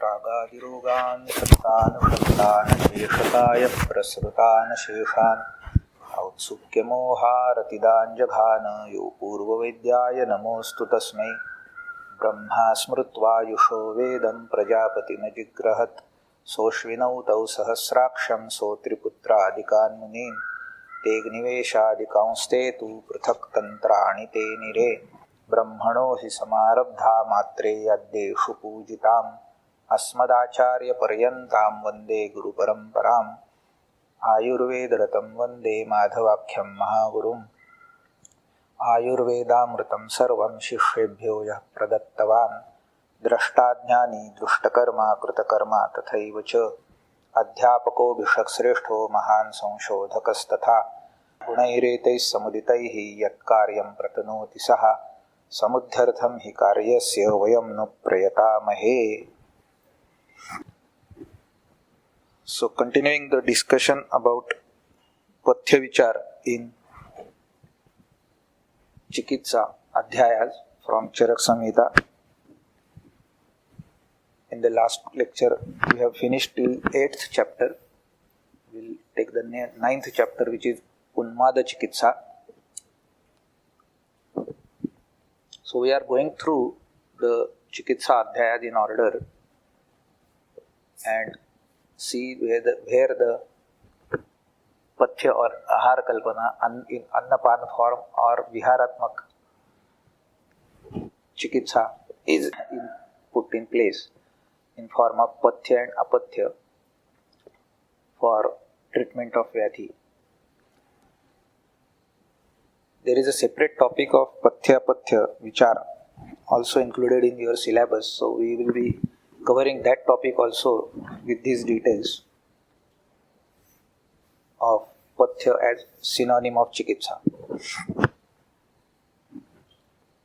रागादिरोगान् सत्तानुषत्तान् शेषकाय प्रसृतान् शेषान् औत्सुक्यमोहारतिदाञ्जघान यो पूर्ववेद्याय नमोऽस्तु तस्मै ब्रह्मा स्मृत्वायुषो वेदं प्रजापतिमजिग्रहत् सोऽश्विनौ तौ सहस्राक्षं सोऽत्रिपुत्रादिकान् मुनीन् तेऽग्निवेशादिकांस्ते तु पृथक् तन्त्राणि ते निरे ब्रह्मणो हि समारब्धा मात्रेयाद्येषु पूजिताम् अस्मदाचार्यपर्यन्तां वन्दे गुरुपरम्पराम् आयुर्वेदरतं वन्दे माधवाख्यं महागुरुम् आयुर्वेदामृतं सर्वं शिष्येभ्यो यः प्रदत्तवान् द्रष्टाज्ञानी दृष्टकर्मा कृतकर्मा तथैव च अध्यापको भिषक्श्रेष्ठो महान् संशोधकस्तथा गुणैरेतैः समुदितैः यत्कार्यं प्रतनोति सः समुद्धर्थं हि कार्यस्य वयं नु प्रयतामहे. So continuing the discussion about Pathya Vichar in Chikitsa Adhyayas from Charak Samhita. In the last lecture we have finished till 8th chapter. We will take the 9th chapter, which is Unmada Chikitsa. So we are going through the Chikitsa Adhyayas in order and see where the Pathya or Ahar Kalpana in Annapan form or Viharatmak Chikitsa is put in place in form of Pathya and Apathya for treatment of Vyadhi. There is a separate topic of Pathya Pathya Vichar also included in your syllabus, so we will be covering that topic also with these details of Pathya as synonym of Chikitsa.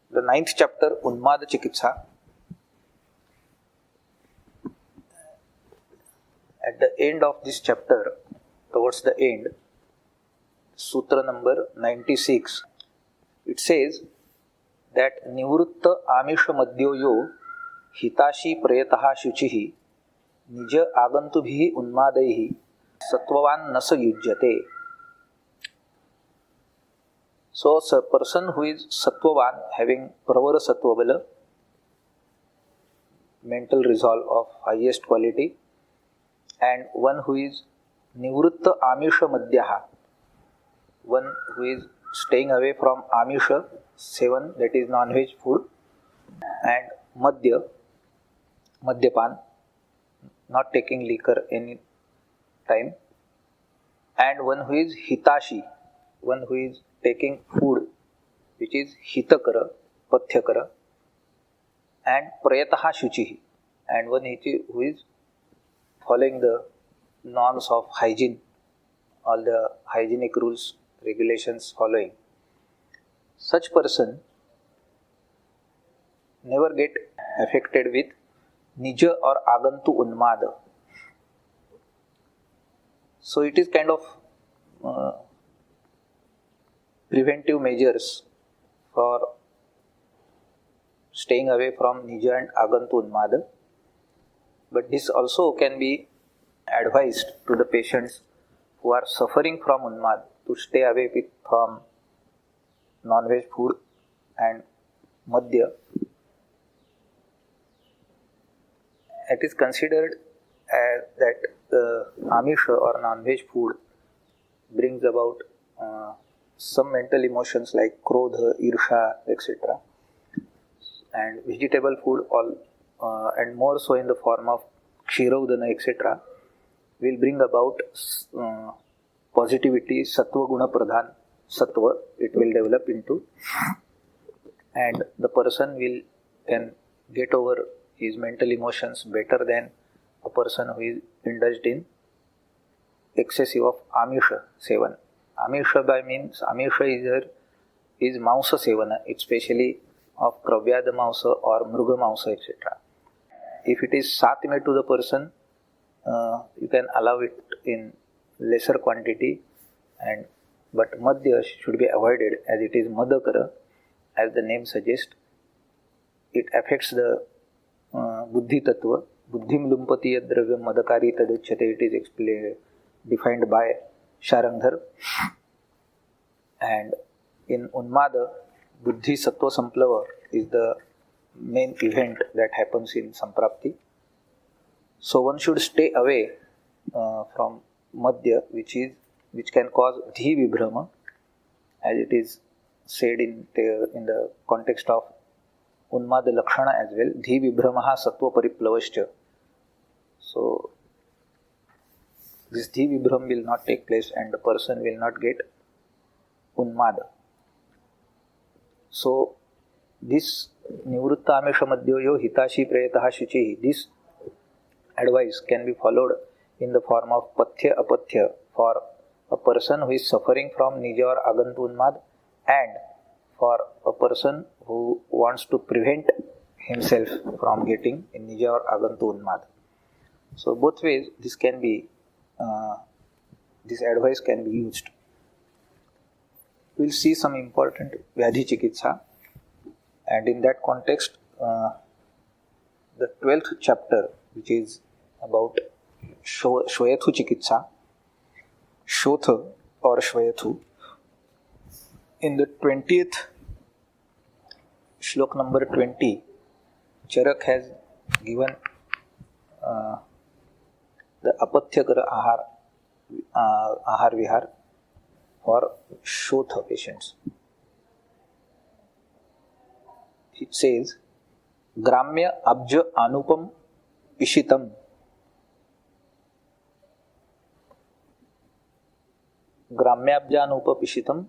The 9th chapter, Unmada Chikitsa. At the end of this chapter, towards the end, Sutra number 96, it says that Nivrutta Amisha Madhyoyo Hitashi Prayataha Shuchihi Nija Agantubhihi Unmadaihi Sattvavan Nasa Yujyate. So, a person who is Sattvavan, having Pravara Sattva Bala, mental resolve of highest quality, and one who is Nivrutta Amisha Madhyaha, one who is staying away from Amisha, 7, that is non-veg food, and Madhya, Madhyapan, not taking liquor any time, and one who is Hitashi, one who is taking food which is Hitakara, Pathyakara, and Prayataha Shuchihi, and one who is following the norms of hygiene, all the hygienic rules, regulations following. Such person never get affected with Nija or Agantu Unmada. So it is kind of preventive measures for staying away from Nija and Agantu Unmada. But this also can be advised to the patients who are suffering from Unmad to stay away from non-veg food and Madhya. It is considered that the Amisha or non-veg food brings about some mental emotions like Krodha, Irsha, etc. And vegetable food, and more so in the form of Kshirodana, etc., will bring about positivity, Sattva Guna Pradhan, Sattva, it will develop into, and the person will then get over his mental emotions better than a person who is indulged in excessive of Amisha Sevan. Amisha by means, Amisha is Mausa Sevana, it's specially of Kravyada Mausa or Mruga Mausa, etc. If it is Satme to the person, you can allow it in lesser quantity, but Madhya should be avoided as it is Madakara, as the name suggests. It affects the Buddhi Tattva, buddhim lumpati yad dravyam madakari tadachyate, it is explained, defined by Sharangdhar. And in Unmada, buddhi sattva samplava is the main event that happens in Samprapti. So one should stay away from Madhya, which can cause dhi vibhrama, as it is said in the context of Unmada Lakshana as well. Dhi vibhramaha sattva pariplavascha. So this dhi vibhram will not take place and the person will not get Unmada. So this Nivritta Amisha Madhyoyo Hitashi Prayataha Shuchihi, this advice can be followed in the form of Pathya Apathya for a person who is suffering from Nija or Agantu Unmad, and for a person who wants to prevent himself from getting in Nija or Agantu Unmad. So both ways this can be, this advice can be used. We will see some important Vyadhi Chikitsa, and in that context the 12th chapter, which is about Shvayathu Chikitsa, Shotha or Shvayathu, in the 20th Shlok number 20, Charak has given the Apathyakara Ahar Vihar for Shotha patients. It says, Gramya Abja Anupam Ishitam. Gramyabja Anupa Pishitam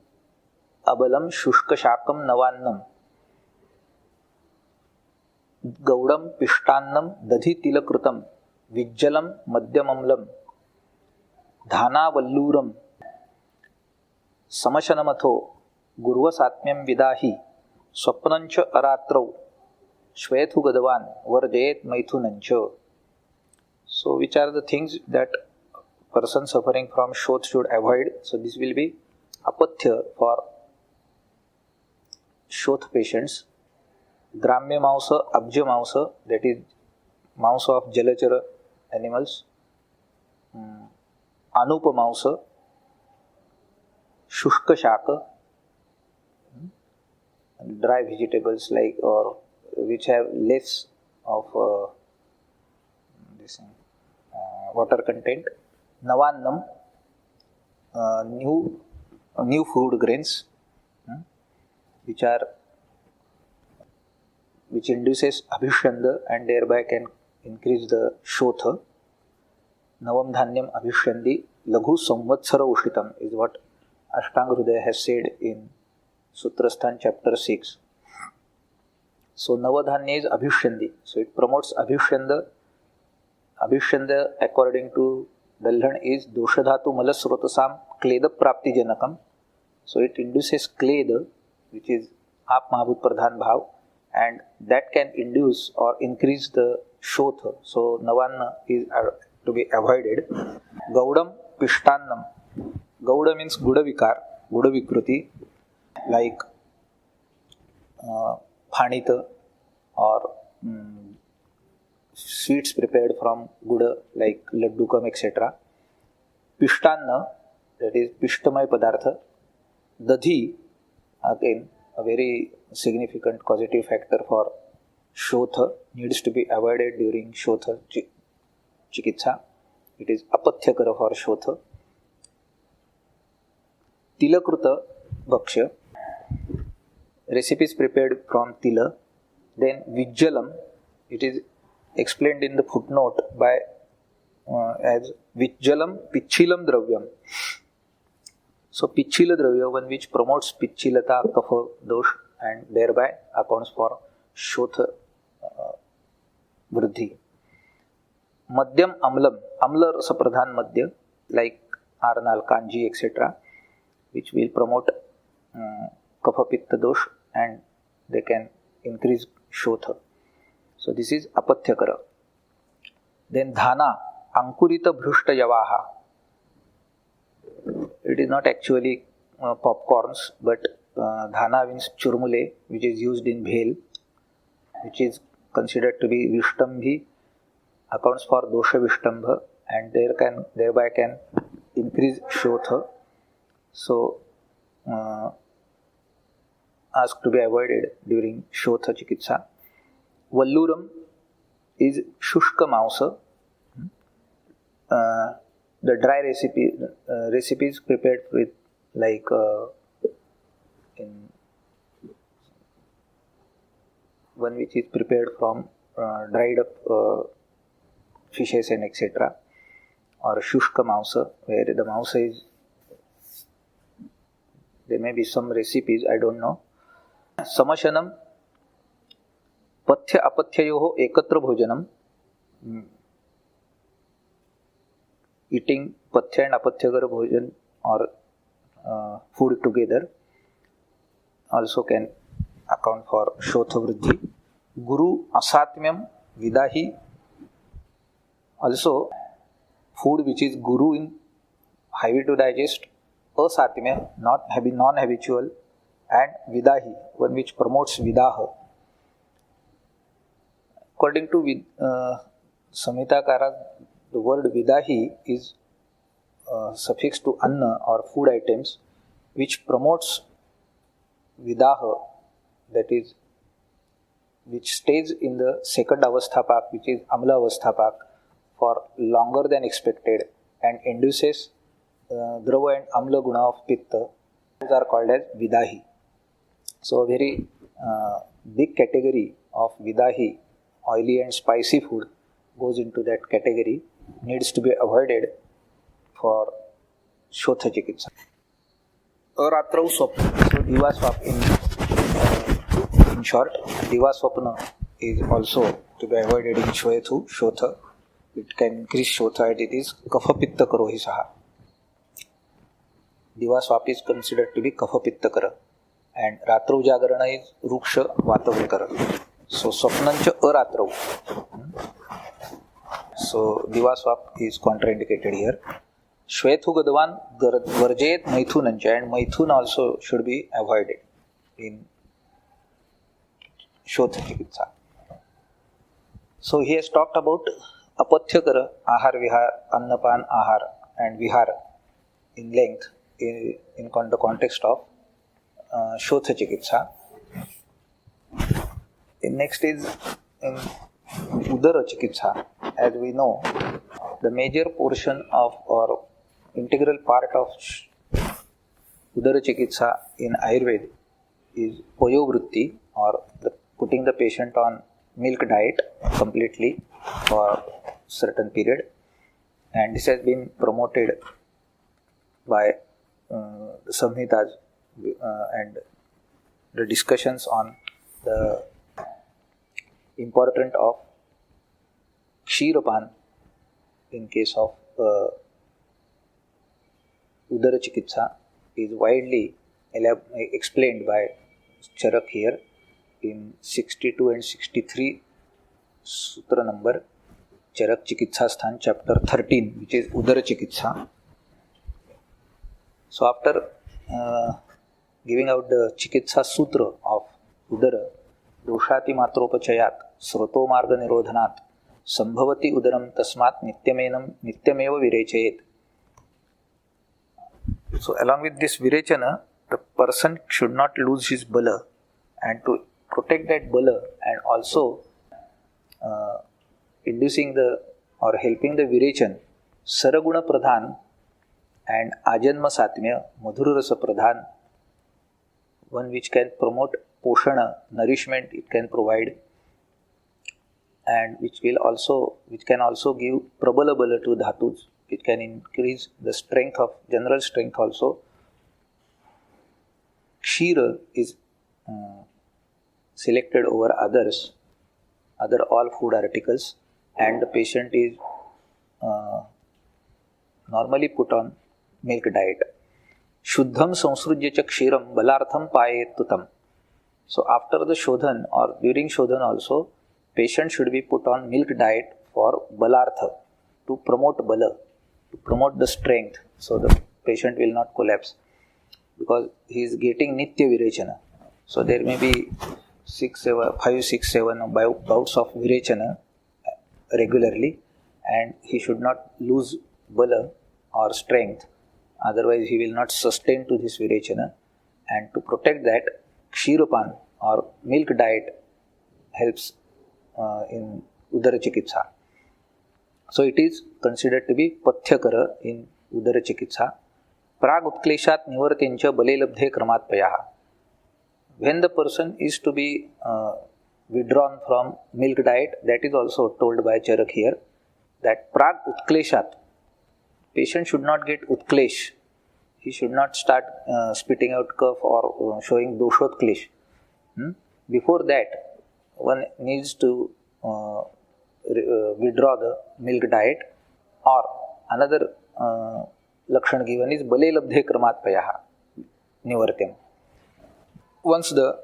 Abalam Shushka Shakam Navannam Gaudam Pishtannam Dadhi Tilakrutam Vijjalam Madhyamamlam Dhana Valluram Samasanamatho Gurva Satmyam Vidahi Swapnancha Aratrau Shvethu Gadavan Varjayet Maithunancha. So which are the things that person suffering from Shoth should avoid? So this will be Apathya for Shoth patients. Gramya Mausa, Abja Mausa, that is Mausa of Jalachara animals. Anupa Mausa, Shushka Shaka, dry vegetables like, or which have less of water content. Navannam, new food grains, which induces abhishyanda and thereby can increase the shotha. Navam dhanyam abhishyandi laghu samvatsara ushitam is what Ashtanga Hridaya has said in Sutrasthan chapter 6. So Navadhanya is abhishyandi, so it promotes abhishyanda. Abhishyanda according to Dalhan is Doshadhatu Malasrotasam Kleda Prapti Janakam. So it induces Kleda, which is Aap Mahabhut Pradhan Bhav, and that can induce or increase the Shotha. So Navanna is to be avoided. Gaudam Pishtannam. Gauda means Guda Vikar, Guda Vikruti, like Phanita or sweets prepared from Guda like Laddukam, etc. Pishtanna, that is Pishtamay Padartha. Dadhi, again a very significant causative factor for Shotha, needs to be avoided during Shotha Chikitsa. It is Apathyakara for Shotha. Tilakruta Bhaksha, recipes prepared from Tila. Then Vijjalam, it is explained in the footnote by as Vijjalam Pichilam Dravyam. So Pichila Dravya, one which promotes Pichilata Kapha Dosh and thereby accounts for Shotha Vruddhi. Madhyam Amlam, Amla Rasa Pradhan Madhya, like Arnal, Kanji, etc., which will promote Kapha Pitta Dosh and they can increase Shotha. So this is Apathyakara. Then Dhana, Ankurita Bhrushta Yavaha. It is not actually popcorns, but Dhana means churmule, which is used in bhel, which is considered to be Vishtambhi accounts for dosha vishtambha and thereby can increase shotha. So asked to be avoided during shotha chikitsa. Valluram is shushka mausa. The dry recipes prepared with like in one which is prepared from dried up fishes and etc. or shushka mausa, where the mausa is, there may be some recipes, I don't know. Samashanam pathya apatyayoho ekatra bhojanam. Eating pathya and apathyagar bhojan or food together also can account for shotha vriddhi. Guru asatmyam vidahi, also food which is guru in heavy to digest, asatmya non-habitual, and vidahi, one which promotes vidaha. According to Samhitakara, the word vidahi is suffixed to anna or food items which promotes vidaha, that is, which stays in the second avasthapak, which is amla avasthapak, for longer than expected and induces drava and amla guna of pitta. These are called as vidahi. So a very big category of vidahi, oily and spicy food, goes into that category, needs to be avoided for shotha chikitsa. Aratrau swapna. So diva swapna, in short, diva swapna is also to be avoided in shotha. It can increase shotha and it is kapha pitta karohi saha. Diva swap is considered to be kapha pitta kara, and ratrau jagarana is ruksha vatavakara. So swapnancha aratrau. So diva swap is contraindicated here. Shvethu Gadvan Varjet Maithunancha, and Maithun also should be avoided in Shotha Chikitsa. So he has talked about Apathyakara, Ahar Vihar, Annapan Ahar and Vihar in length in the context of Shotha Chikitsa. Next is in Udara Chikitsa. As we know, the major portion of or integral part of Udara Chikitsa in Ayurveda is Payovritti, or putting the patient on milk diet completely for certain period, and this has been promoted by the Samhitas and the discussions on the importance of Ksheerapan in case of Udara Chikitsa is widely explained by Charak here in 62 and 63 Sutra number Charak Chikitsa Sthan chapter 13, which is Udara Chikitsa. So after giving out the Chikitsa Sutra of Udara, Doshati Matropachayat Sroto Marga Nirodhanat Sambhavati Udaram Tasmat Nityameva Virechayet. So along with this Virechana, the person should not lose his bala, and to protect that bala and also inducing or helping the Virechan, Saraguna Pradhan and Ajanma Satmya, Madhura Rasa Pradhan, one which can promote Poshana, nourishment it can provide, and which can also give Prabala Bala to Dhatus. It can increase the strength of general strength also. Kshira is selected over other all food articles, and the patient is normally put on milk diet. Shuddham samsrujya cha kshiram balartham payetutam. So after the shodhan or during shodhan also, patient should be put on milk diet for balartha, to promote bala, to promote the strength, so the patient will not collapse, because he is getting nitya virechana. So there may be 5, 6, 7 bouts of virechana regularly, and he should not lose bala or strength, otherwise he will not sustain to this virechana. And to protect that, kshiropan or milk diet helps in udara chikitsa. So it is considered to be pathyakara in udara chikitsa. Prag utkleshat nivartencha balelabdhe kramatpayaha. When the person is to be withdrawn from milk diet, that is also told by Charak here, that prag utkleshat, patient should not get utklesh. He should not start spitting out cough or showing doshotklesha. Before that, one needs to withdraw the milk diet, or another lakshan given is balelabdhe kramatpayaha nivartyam. Once the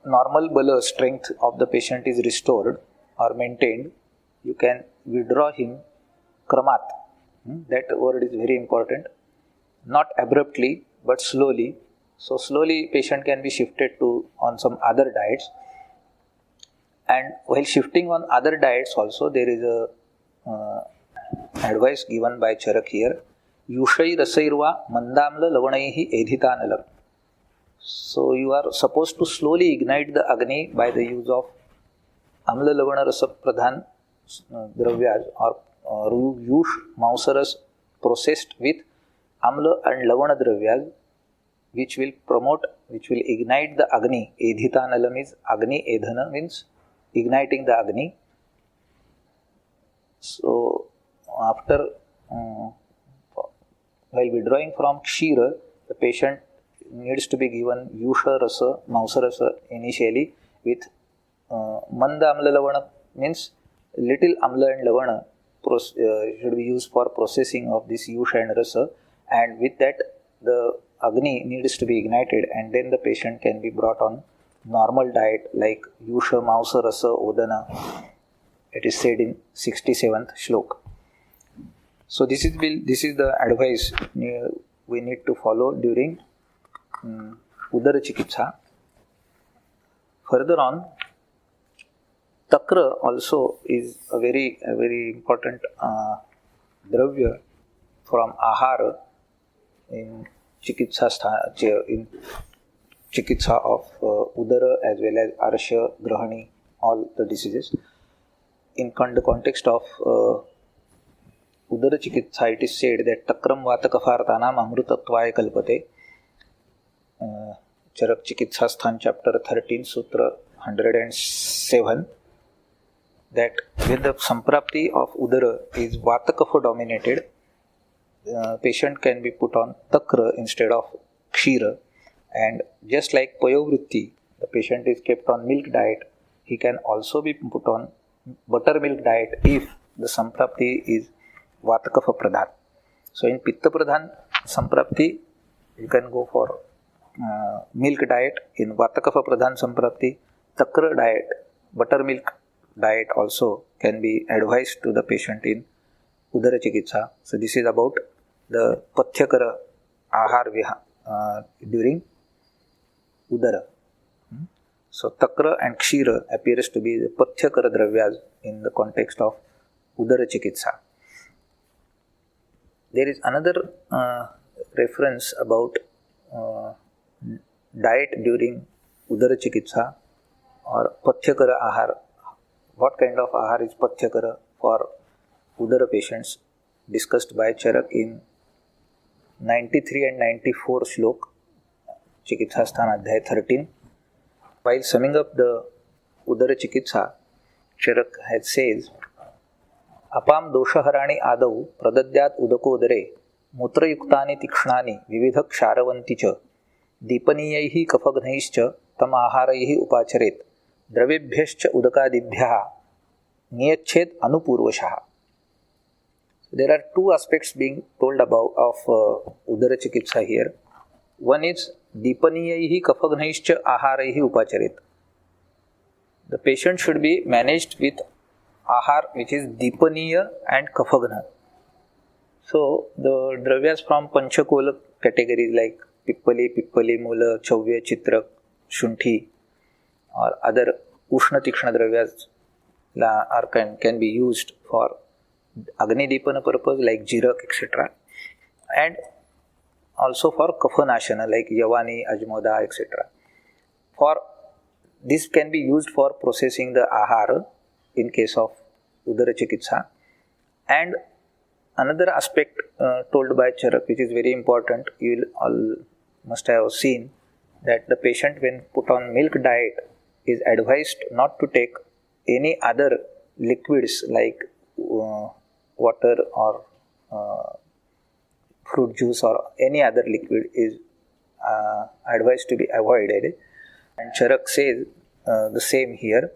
normal bala strength of the patient is restored or maintained, you can withdraw him kramat. That word is very important. Not abruptly, but slowly. So slowly patient can be shifted on some other diets. And while shifting on other diets also, there is a advice given by Charak here. Yushai rasairva mandamla lavanaihi edhitanalam. So you are supposed to slowly ignite the Agni by the use of Amla Lavana Rasa Pradhan Dravyas or Yush Mausaras processed with Amla and Lavana Dravyas, which will ignite the Agni. Edhitanalam is Agni, Edhana means igniting the Agni. So after, while withdrawing from Kshira, the patient needs to be given Yusha Rasa, Mausa Rasa initially with Manda Amla Lavana means little Amla and Lavana should be used for processing of this Yusha and Rasa, and with that the Agni needs to be ignited, and then the patient can be brought on normal diet like Yusha, Mausa Rasa, Odana. It is said in 67th Shlok. So this is the advice we need to follow during udara chikitsa. Further on, takra also is a very important dravya from ahara in chikitsa of udara as well as arsha, grahani, all the diseases. In the context of udara chikitsa, it is said that takram vatakafartanam amrutattvaya kalpate. Charak Chikitsa Sthan chapter 13 Sutra 107, that when the samprapti of udara is Vatakafa dominated, patient can be put on takra instead of kshira, and just like payovrutti, the patient is kept on milk diet, he can also be put on buttermilk diet if the samprapti is Vatakafa pradhan. So in Pitta pradhan samprapti, you can go for milk diet. In Vatakafa Pradhan Samprapti, Takra diet, buttermilk diet also can be advised to the patient in Udara Chikitsa. So this is about the Pathyakara Ahar during Udara. So Takra and Kshira appears to be the Pathyakara Dravyas in the context of Udara Chikitsa. There is another reference about diet during udara chikitsa or pathyakara ahar. What kind of ahar is pathyakara for udara patients, discussed by Charak in 93 and 94 Shlok, Chikitsa Sthan Adhyay 13. While summing up the udara chikitsa, Charak says, Apam doshaharani adau pradadyat udakodare mutrayuktani tikshnani vividha ksaravanti cha दीपनीयैः कफघ्नैश्च तम आहारैः उपाचरेत् द्रवेभ्यश्च उदकादिभ्यः नियच्छेत् अनुपूर्वशः. There are two aspects being told about of udara chikitsa here. One is दीपनीयैः कफघ्नैश्च आहारैः उपाचरेत्. The patient should be managed with ahar which is dipaniya and kafaghna. So the dravyas from panchakola categories like Pippali, Mula, Chavya, Chitrak, Shunthi or other Ushna Tikshna Dravyas can be used for Agni-dipana purpose like Jirak, etc. And also for Kapha-nashana like Yavani, Ajmoda, etc. For this can be used for processing the ahara in case of Udara Chikitsa. And another aspect told by Charak, which is very important, you will all must have seen that the patient when put on milk diet is advised not to take any other liquids like water or fruit juice or any other liquid is advised to be avoided. And Charak says the same here,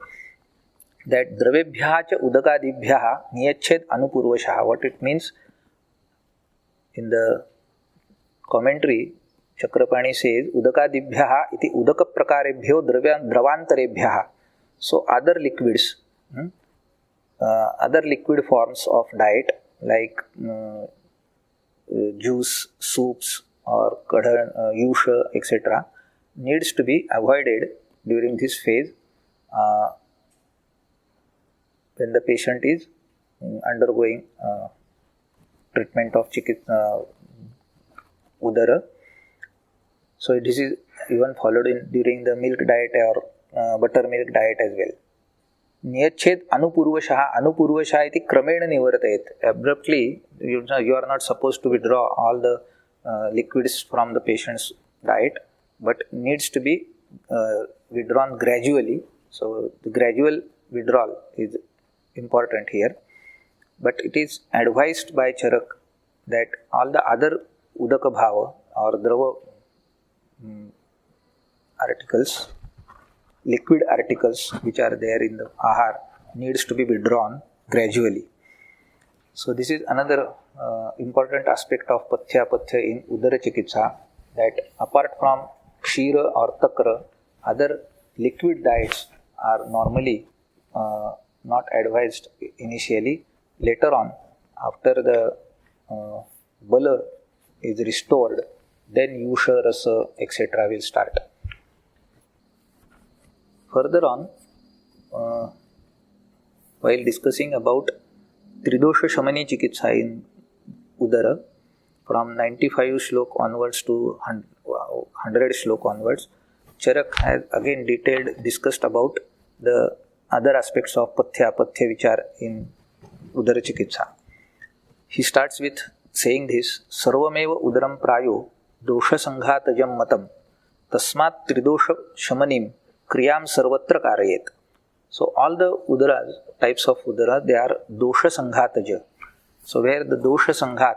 that dravebhya cha udakadibhya niyached anupurvashah. What it means, in the commentary, Chakrapani says, udakadibhya iti udaka prakarebhyo dravantarebhya. So other liquids, other liquid forms of diet like juice, soups or kadhan, yusha, etc. needs to be avoided during this phase when the patient is undergoing treatment of udara. So this is even followed during the milk diet or buttermilk diet as well. Niyached anupurvashah. Anupurvashah iti kramena nivartayet. Abruptly, you are not supposed to withdraw all the liquids from the patient's diet, but needs to be withdrawn gradually. So the gradual withdrawal is important here. But it is advised by Charak that all the other udaka bhava or drava articles, liquid articles which are there in the ahar needs to be withdrawn gradually. So this is another important aspect of Pathya in Udara Chikitsa, that apart from Kshira or Takra, other liquid diets are normally not advised initially. Later on, after the Bala is restored, then Yusha, Rasa, etc. will start. Further on, while discussing about Tridosha Shamani Chikitsa in Udara, from 95 slok onwards to 100 slok onwards, Charak has again discussed about the other aspects of Pathya which are in Udara Chikitsa. He starts with saying this, Sarvameva Udaram Prayo Dosha Sanghatajam Matam Tasmat Tridosha Shamanim Kriyam Sarvatra Karayet. So all the udaras, types of udara, they are Dosha Sanghataja. So where the Dosha Sanghat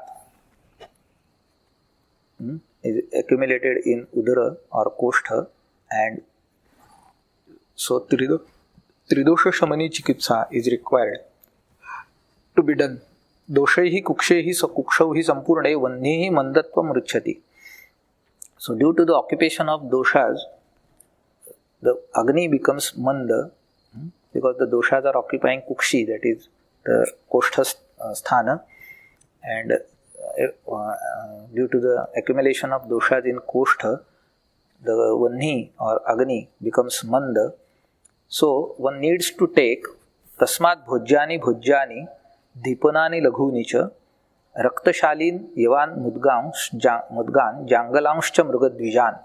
is accumulated in udara or koshtha, and so Tridosha Shamani Chikitsa is required to be done. Doshaihi kukshehi kukshauhi sampurne vannihi mandatvam ruchati. So due to the occupation of doshas, the Agni becomes manda, because the doshas are occupying kukshi, that is the koshtha sthana, and due to the accumulation of doshas in koshtha, the vanni or Agni becomes manda. So one needs to take tasmat bhojjani Dipanani laghunicha Raktashalin Yavan Mudgan Jangalamscha Mrugadvijan.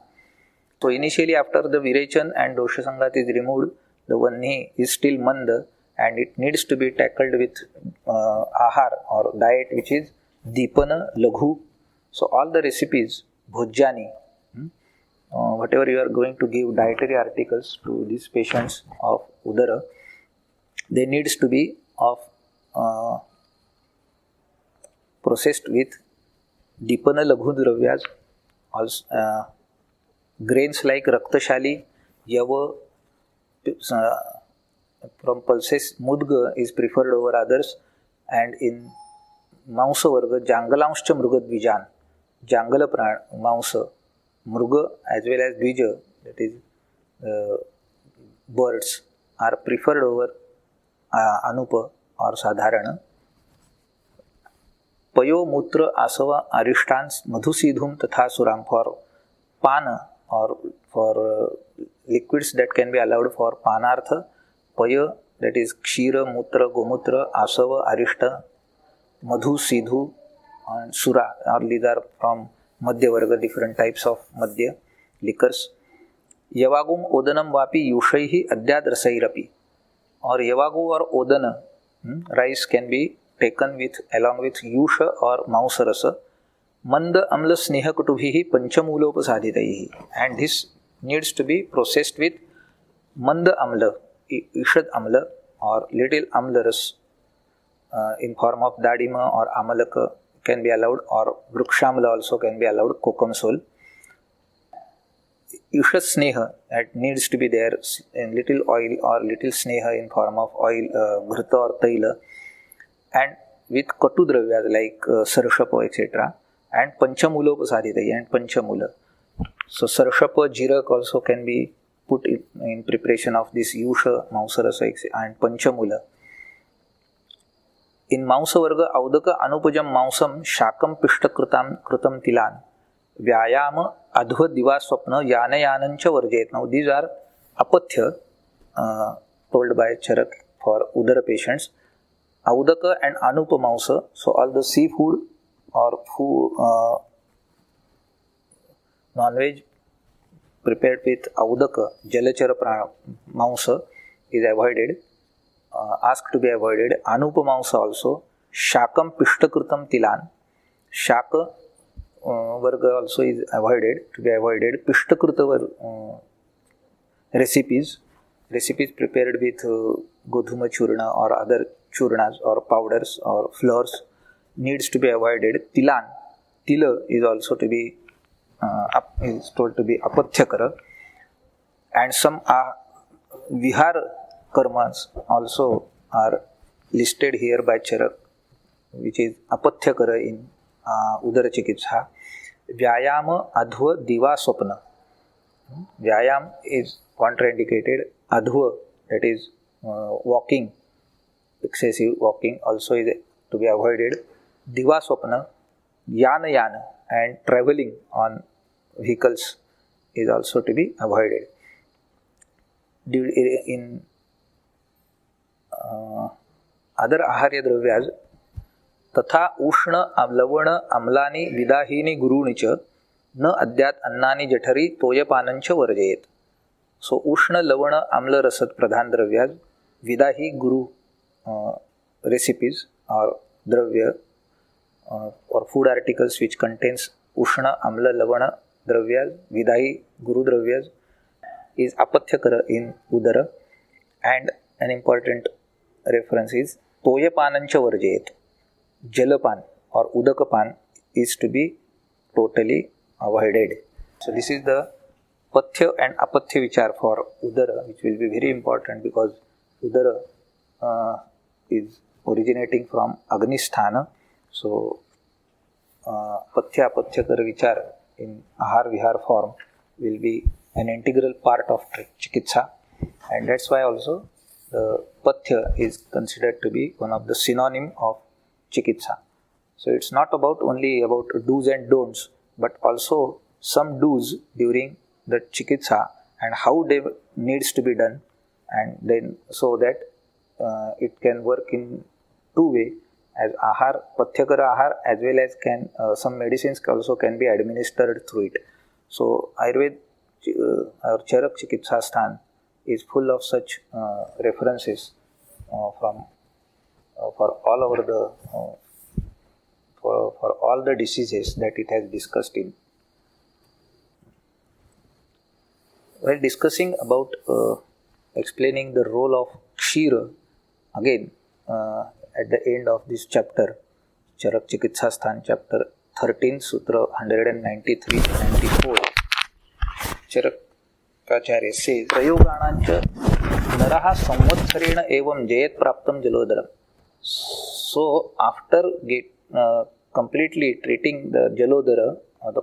So initially after the Virechan and Dosha Sangat is removed, the Vanni is still Manda and it needs to be tackled with ahar or diet which is Dipana Laghu. So all the recipes, Bhojjani, whatever you are going to give dietary articles to these patients of Udara, they needs to be of processed with Dipana Laghu Dravyas, also grains like Raktashali, Yava, from pulses Mudga is preferred over others, and in Mausa Varga, Jangalamscha Mrugadvijan, Jangala Mausa, Mruga as well as Dvija, that is birds, are preferred over Anupa or Sadharana. Payo, Mutra, Asava, Arishtans, Madhusidhum, Tatha Suram, for Pana or for liquids that can be allowed for Panartha, Paya, that is Kshira, Mutra, Gomutra, Asava, Arishta, Madhu, Sidhu, and Sura. All these are from Madhya Varga, different types of Madhya liquors. Yavagum Odanam Vapi Yushaihi Adyad Rasairapi. Or Yavagu or Odana, rice can be taken with along with Yusha or Mausarasa. Manda Amla Sneha Kutubhihi Panchamulopasadhitaihi. And this needs to be processed with Manda Amla, Ishad Amla or little Amlaras in form of Dadima or Amalaka can be allowed, or Vrukshamla also can be allowed, Kokamsol. Ishad Sneha, that needs to be there in little oil or little Sneha in form of oil, Ghrita or Taila, and with Katu Dravyas like Sarshapa etc. and Panchamulopasadhitaihi and Panchamula. So Sarshapa, Jirak also can be put in preparation of this Yusha, Mausarasa and Panchamula. In Mausavarga, Audaka Anupajam Mausam Shakam Pishtakrutam Krutam Tilan Vyayama Adhva Divaswapna Yana Yanancha Varjet. Now these are Apathya told by Charak for Udara patients. Audaka and Anupa Mausa, so all the seafood or food, non-veg prepared with Audaka, Jalachara Mausa is avoided. Asked to be avoided. Anupa Mausa also. Shakam Pishtakrutam Tilan. Shaka Varga also is avoided, to be avoided. Pishtakruta recipes prepared with Godhuma Churna or other churnas or powders or flours needs to be avoided. Tilan, Tila is also to be is told to be Apathyakara. And some Vihar karmas also are listed here by Charak, which is Apathyakara in Udara Chikitsa. Vyayama, Adhva, Diva, Swapna. Vyayam is contraindicated. Adhva, that is walking, excessive walking, also is to be avoided. Diva, Swapna, Yana, and travelling on vehicles is also to be avoided. In other Aharya Dravyas, तथा उष्ण लवण अम्लानि विदाहीनि गुरूणि च न अद्यात् अन्नानि जठरी तोयपानंच वर्जयेत. So उष्ण लवण अम्ल रसद प्रधान द्रव्याज, विदाही गुरु recipes or dravya or food articles which contains ushna amla lavana dravyas, vidahi guru dravyas is apathyakara in udara. And an important reference is toyapanancha varjayet. Jalapan or udakapan is to be totally avoided. So this is the pathya and apathya vichar for udara, which will be very important because udara is originating from Agnisthana. So pathya apathyakara vichar in ahar vihar form will be an integral part of chikitsa, and that's why also the pathya is considered to be one of the synonym of chikitsa. So it's not only about do's and don'ts, but also some do's during the chikitsa and how they needs to be done, and then so that it can work in two ways, as ahar, pathyakara ahar, as well as can some medicines also can be administered through it. So Ayurveda or Charak Chikitsa Sthan is full of such references from for all over the for all the diseases that it has discussed in. While discussing about explaining the role of Kshira, again at the end of this chapter, Charak Chikitsa Sthan, chapter 13, Sutra 193-94, Charakacharya says, Prayoganancha naraha samvatsarena evam jayat praptam jalodaram. So after completely treating the jalodara, or the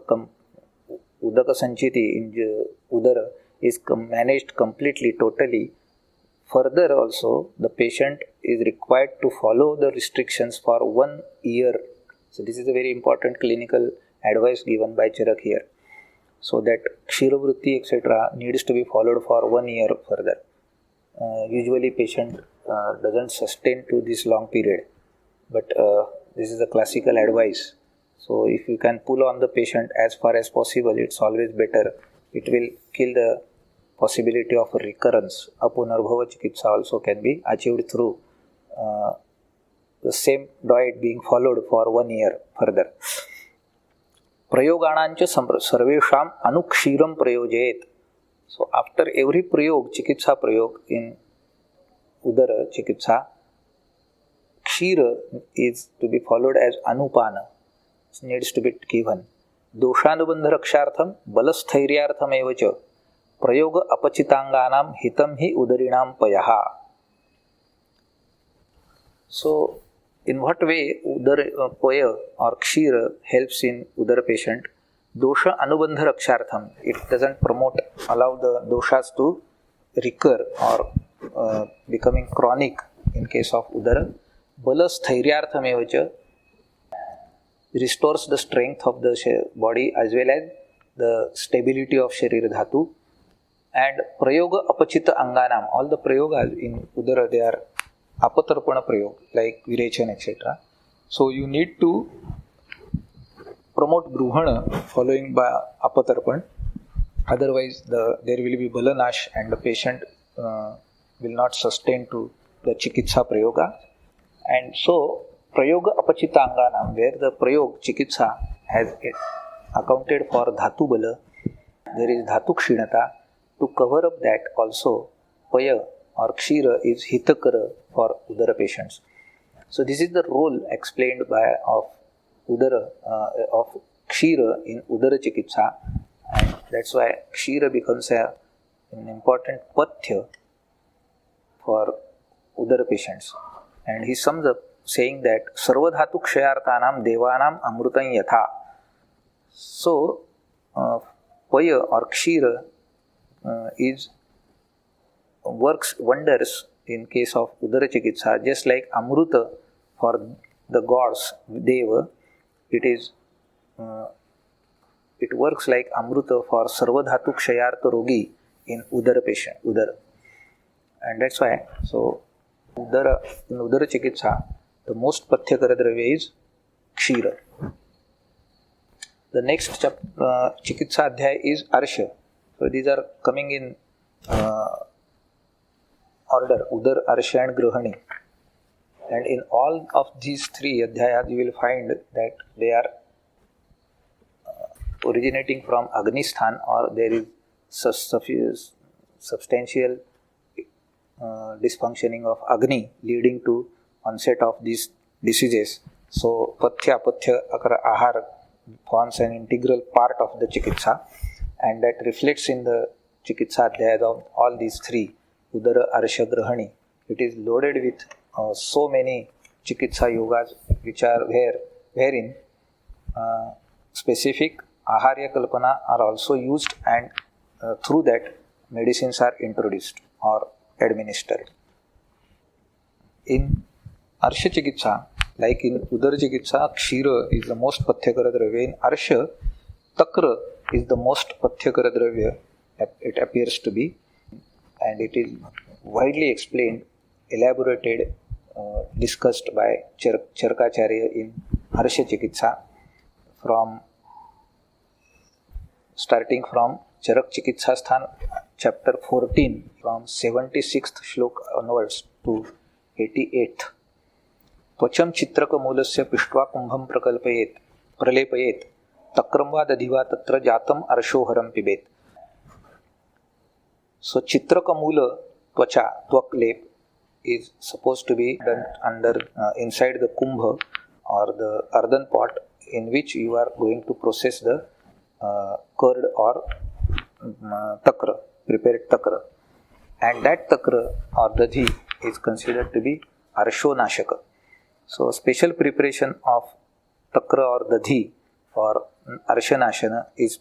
udaka sanchiti in udara is managed completely, totally, further also the patient is required to follow the restrictions for 1 year. So this is a very important clinical advice given by Charak here. So that Kshiravrutti etc. needs to be followed for 1 year further. Usually patient doesn't sustain to this long period. But this is a classical advice. So if you can pull on the patient as far as possible, it's always better. It will kill the possibility of a recurrence. Apunarbhava chikitsa also can be achieved through the same diet being followed for 1 year further. Prayoganancha sarvesham anukshiram prayojet. So after every prayog, chikitsa prayog in udara chikitsa, kshira is to be followed as anupana. It needs to be given. Doshanubandha rakshartham balasthairyaartham evacha prayoga apachitanganam hitam hi udarinam payaha. So in what way udara paya or kshira helps in udara patient? Dosha anubandha rakshartham. It doesn't allow the doshas to recur or becoming chronic in case of udara. Balas thairyartham evacha restores the strength of the body as well as the stability of sharir dhatu. And prayoga apachita anganam. All the prayogas in udara, they are apatarpana prayog like virechana etc. So you need to promote bruhana following by apatarpan. Otherwise there will be balanash and the patient will not sustain to the chikitsa prayoga. And so prayoga apachita anganam, where the prayog chikitsa has accounted for dhatu bala, there is dhatu kshinata. To cover up that also paya or kshira is hitakara for udara patients. So this is the role explained by of udara of kshira in udara chikitsa, and that's why kshira becomes an important pathya for udara patients. And he sums up saying that sarvadhatu kshayartanam devanam amrutam yatha. So paya or kshira works wonders in case of udara chikitsa, just like amruta for the gods deva. It works like amruta for sarvadhatu kshayarta rogi in udara patient, udara. And that's why so in udara chikitsa the most pathyakara dravya is kshira. The next chikitsa adhyaya is arsha. So these are coming in order, udar, arsha and grihani. And in all of these three adhyayas you will find that they are originating from Agnishthan, or there is substantial dysfunctioning of Agni leading to onset of these diseases. So pathya, ahar forms an integral part of the chikitsa, and that reflects in the chikitsa adhyaya of all these three, udara, arsha, grihani. It is loaded with so many chikitsa yogas which are wherein specific aharya kalpana are also used, and through that medicines are introduced or administered. In arsha chikitsa, like in udara chikitsa, kshira is the most pathyakara dravya. In arsha, takra is the most pathyakara dravya, it appears to be, and it is widely explained, elaborated, discussed by Charkacharya in Arsha Chikitsa, starting from Charak Chikitsa Sthan, chapter 14, from 76th shlok onwards to 88th. Tvacham chitraka mulasya pishtva kumbham pralepayet takram va dadhiva tatra jatam arshoharam pibet. So chitraka mula tvacha, tvak lep, is supposed to be done inside the kumbha or the earthen pot in which you are going to process the curd or takra, prepared takra. And that takra or dadhi is considered to be arshonashaka. So special preparation of takra or dadhi for arshanashana is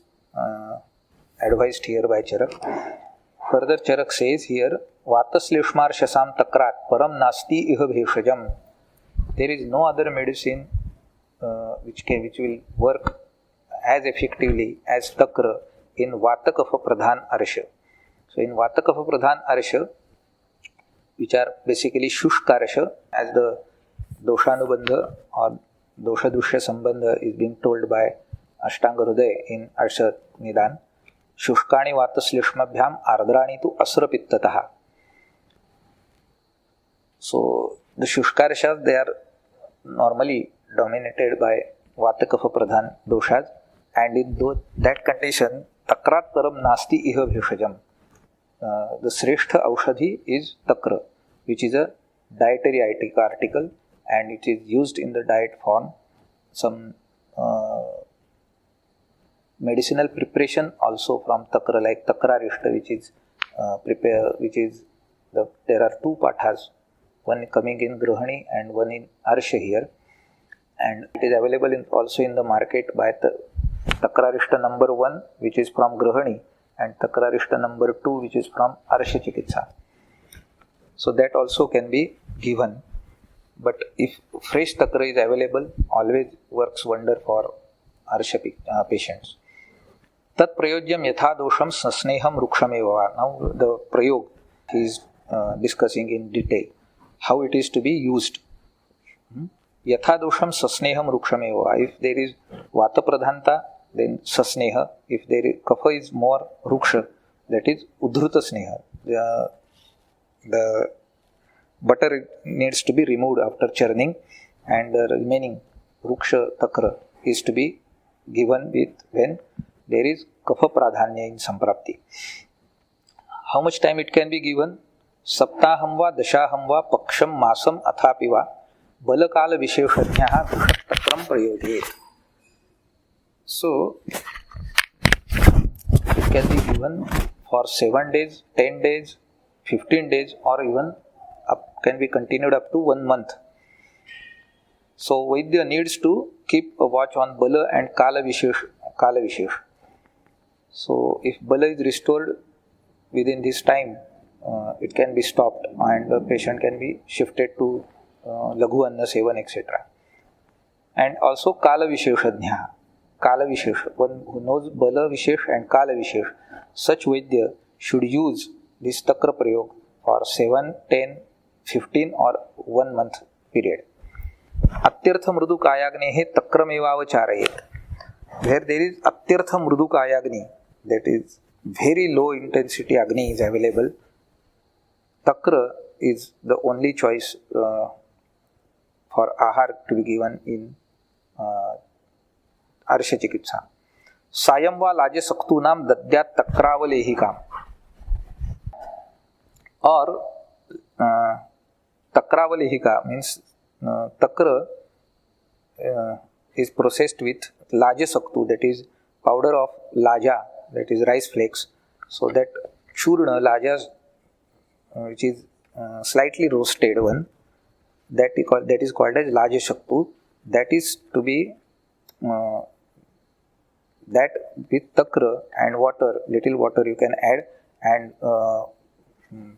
advised here by Charak. Further Charak says here, Vatasleishmar shasam takrat param nasti iha bheshajam. There is no other medicine which will work as effectively as takra in Vatakafa Pradhan Arsha. So in Vatakafa Pradhan Arsha, which are basically Shushkarsha, as the Doshanubandha or Doshadrushya Sambandha is being told by Ashtanga Hriday in Arsha Nidan. Shushkani Vataslyashmabhyam Ardrani tu Asrapittataha. So the Shushkarshas, they are normally dominated by Vatakapha Pradhan doshas, and in that condition Takrat Param Nasti Iha Bheshajam. The Sreshtha Aushadhi is Takra, which is a dietary article, and it is used in the diet form. Some medicinal preparation also from Takra, like Takrarishta, which is there are two pathas, one coming in Grahani and one in Arsha here, and it is available also in the market by Takrarishta number 1, which is from Grahani, and Takrarishta number 2, which is from Arsha Chikitsa. So that also can be given. But if fresh Takra is available, always works wonder for Arsha patients. Tat prayojyam yatha dosham sasneham rukshameva. Now the prayog he is discussing in detail how it is to be used. Yatha dosham sasneham rukshameva. If there is vata pradhanta, then sasneha. If there is kapha is more ruksha, that is udhruta sneha. The butter needs to be removed after churning, and the remaining ruksha takra is to be given with when there is kapha pradhanya in samprapti. How much time it can be given? Saptaham va dashaham va paksham masam athapi va balakala visheshajnyaha takram prayodhet. So it can be given for 7 days, 10 days, 15 days, or even can be continued up to 1 month. So Vaidya needs to keep a watch on Bala and Kala Vishesh. So if Bala is restored within this time, it can be stopped and the patient can be shifted to Laghu Anna Sevan, etc. And also Kala Visheshajnyaha. Kala Vishesh, one who knows Bala Vishesh and Kala Vishesh, such Vaidya should use this Takra Prayog for 7, 10, 15 or 1 month period. Atyartha Mrudu Kayagnehe Takramevavacharayet. Where there is Atyartha Mrudu Kayagni, that is very low intensity Agni is available, Takra is the only choice for Ahar to be given in Arsha Chikitsa. Sayam va laje saktunam dadyat takravalehi. Or Takravalehika means Takra is processed with Laja Saktu, that is powder of Laja, that is rice flakes. So that Churna Lajas, which is slightly roasted one, that is called as Laja Saktu, that is to be that with Takra and water, little water you can add and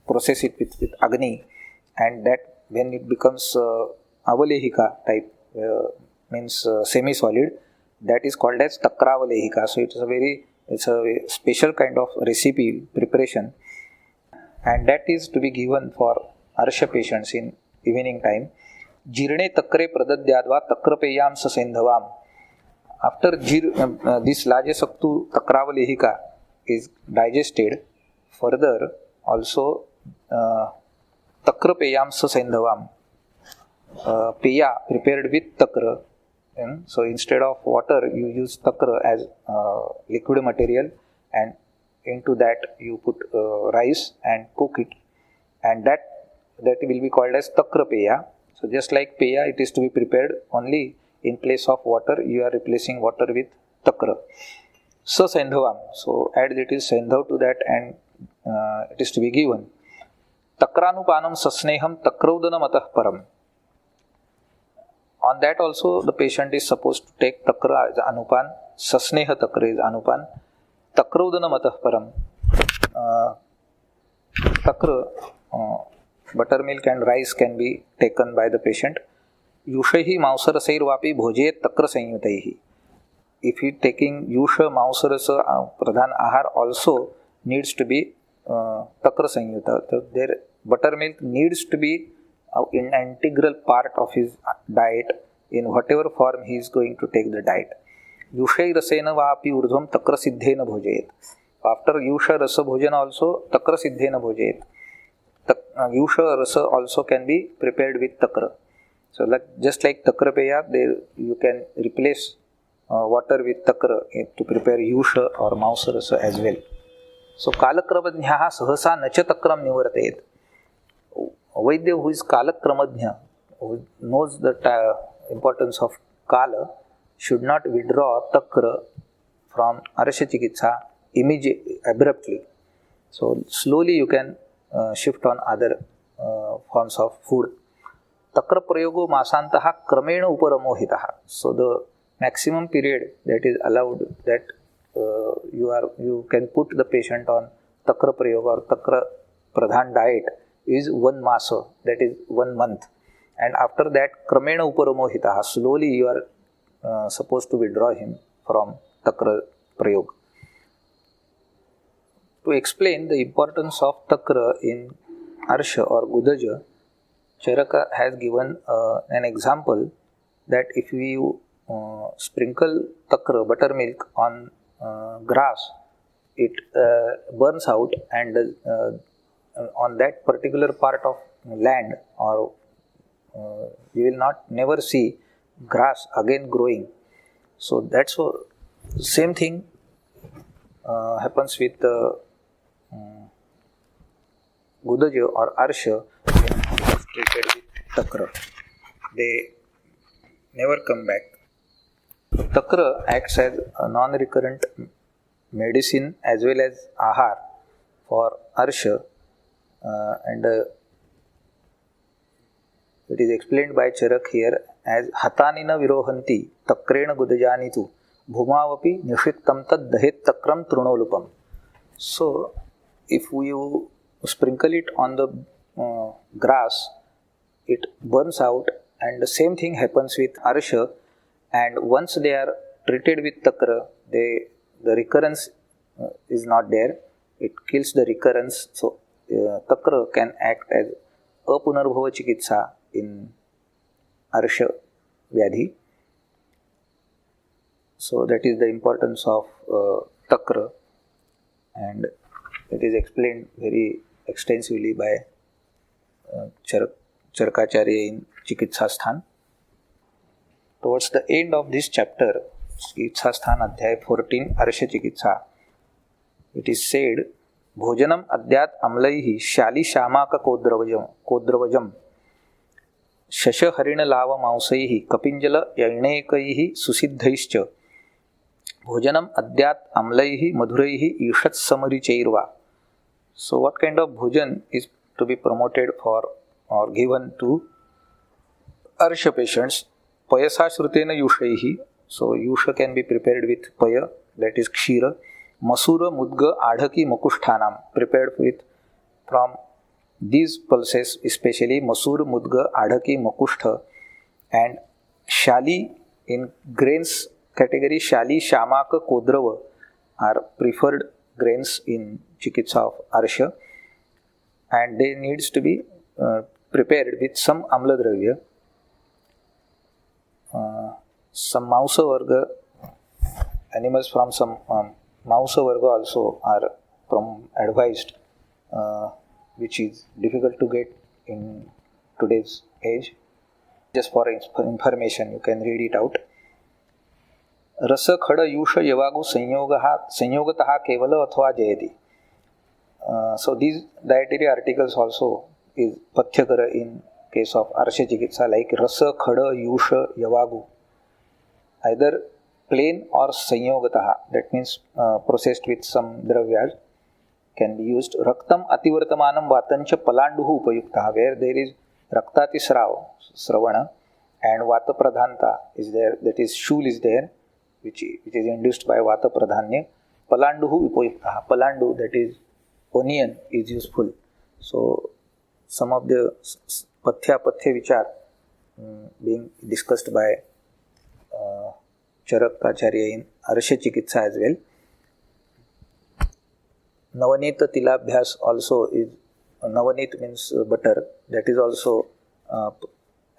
process it with Agni, and that when it becomes Avalehika type, means semi-solid, that is called as Takravalehika. So it's a special kind of recipe preparation, and that is to be given for Arsha patients in evening time. Jirne takre pradadyadva takrapeyam sasendhavam. After this Laja Saktu Takravalehika is digested, further also Takrapeyam sasendhavam, peya prepared with takra. So instead of water you use takra as liquid material, and into that you put rice and cook it, and that will be called as takra peya. So just like peya, it is to be prepared only in place of water, you are replacing water with takra. Sasendhavam, so add little sendhav to that, and it is to be given. Takranupanam sasneham takraudanam atah param. On that also the patient is supposed to take takra as anupan, sasneha takra is anupan, takraudanam atah param. Takra, buttermilk and rice can be taken by the patient. Yushahi mausarasairvapi bhojayet takra sanyutaihi. If he taking Yusha Mausarasa Pradhan Ahar also needs to be Takra Sanyuta. So there buttermilk needs to be an integral part of his diet in whatever form he is going to take the diet. Yushai rasena vapi urdhvam takra siddhena bhojayet. After Yusha rasa bhojan also takra siddhena bhojayet. Yusha rasa also can be prepared with takra. So just like takra peya, you can replace water with takra to prepare Yusha or Mausa rasa as well. So Kalakramajnyaha sahasa nacha takram nivartayet. Vaidya, who is Kalakramajna, who knows the importance of Kala, should not withdraw takra from Arasha Chikitsa abruptly. So slowly you can shift on other forms of food. Takra prayogo masantaha kramena uparamohitaha. So the maximum period that is allowed, that you can put the patient on takra prayoga or takra pradhan diet is 1 masa, that is 1 month. And after that, kramena uparamohitaha, slowly you are supposed to withdraw him from takra prayog. To explain the importance of takra in Arsha or Gudaja, Charaka has given an example that if we sprinkle takra, buttermilk, on grass, it burns out, and on that particular part of land, or you will never see grass again growing. So that's what same thing happens with Gudaja or Arsha when treated with takra. They never come back. Takra acts as a non-recurrent medicine as well as ahar for Arsha, and it is explained by Charak here as hatanina virohanti takrena gudajanitu bhumavapi nishittam tad dahet takram trunolupam. So if you sprinkle it on the grass, it burns out, and the same thing happens with Arsha. And once they are treated with takra, the recurrence is not there. It kills the recurrence. So takra can act as apunarbhava chikitsa in Arsha Vyadhi. So that is the importance of takra, and it is explained very extensively by Charakacharya in Chikitsasthan. Towards the end of this chapter, Chikitsasthan Adhyay 14, Arsha Chikitsa, it is said, Bhojanam adyat amlaihi shali shamaka kodravajam shasha harina lava mausaihi kapinjala yainekaihi susiddhaischa Bhojanam adyat amlaihi madhuraihi ishat samarichairva. So what kind of bhojan is to be promoted for or given to Arsha patients? Payasa shrutena yushaihi. So yusha can be prepared with paya, that is kshira. Masura mudga adhaki makushthanam, prepared from these pulses, especially masur mudga adhaki makushtha, and shali in grains category, shali shamaka kodrava are preferred grains in chikitsa of Arsha, and they needs to be prepared with some amla dravya. Some Mausa Varga animals from some Mausa Varga also are advised, which is difficult to get in today's age. Just for information, you can read it out. Rasa khada yusha yavagu sanyogataha kevala athva jayati. So these dietary articles also is pathyakara in case of Arsha Chikitsa, like rasa khada yusha yavagu, either plain or sanyogataha, that means processed with some dravyas, can be used. Raktam ativartamanam vatancha palanduhu upayuktaha, where there is raktati sravana, and vata pradhanta is there, that is shul is there, which is induced by vata pradhanya. Palanduhu upayuktaha, palandu, that is onion, is useful. So some of the pathya which are being discussed by Charakacharya in Arsha Chikitsa as well. Navanita Tilabhyas also is Navanit means butter. That is also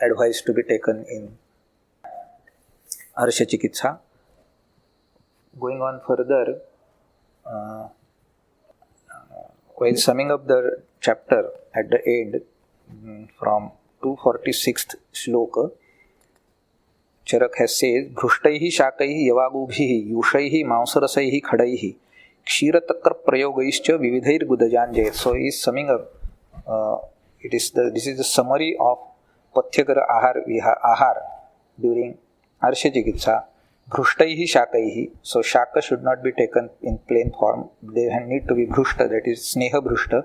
advised to be taken in Arsha Chikitsa. Going on further, while summing up the chapter at the end, from 246th shloka, Charak has said, Bhrushtaihi shakaihi yavagubhihi yushaihi mausarasaihi khadaihi kshirattakar prayogaischa vividhair gudajanjayat. So he is summing up, this is the summary of Pathyakara Ahar during Arsha Chikitsa. Bhrushtaihi shakaihi. So shaka should not be taken in plain form. They need to be bhrushta, that is sneha bhrushta.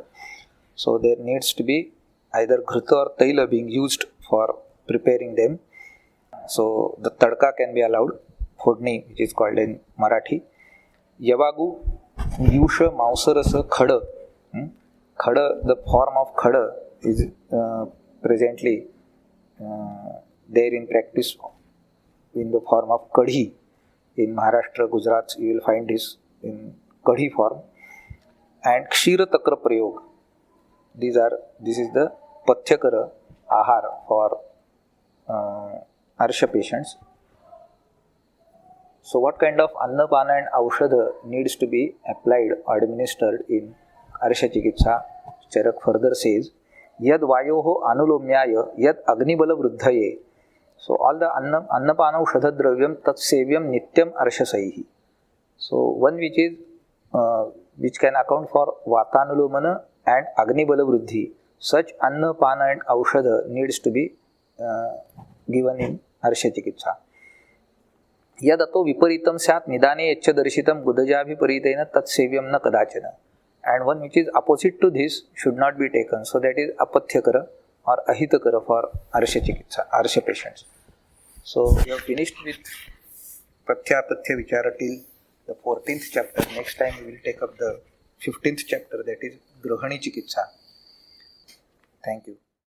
So there needs to be either ghruta or taila being used for preparing them. So the tadka can be allowed, phodni, which is called in Marathi. Yavagu, yusha, mausarasa, khada. Khada, the form of khada is presently there in practice in the form of kadhi. In Maharashtra, Gujarat, you will find this in kadhi form. And kshira takra prayog. This is the pathyakara ahar for Arsha patients. So what kind of annapana and aushadha needs to be applied or administered in Arsha Chikitsa? Charak further says, Yad vayoho anulomyaya yad agnibala vruddhaye. So all the annapana aushadha dravyam tat sevyam nityam arshasaihi. So one which can account for vatanulomana and agnibala vruddhi. Such annapana and aushadha needs to be given in Arsha Chikitsa. Yadato viparitam syat nidane yaccha darshitam gudajabhiparitena tat sevyam na kadachana. And one which is opposite to this should not be taken. So that is apathyakara or ahitakara for Arsha Chikitsa, Arsha patients. So we have finished with Pratyapatya Vichara till the 14th chapter. Next time we will take up the 15th chapter, that is Grahani Chikitsa. Thank you.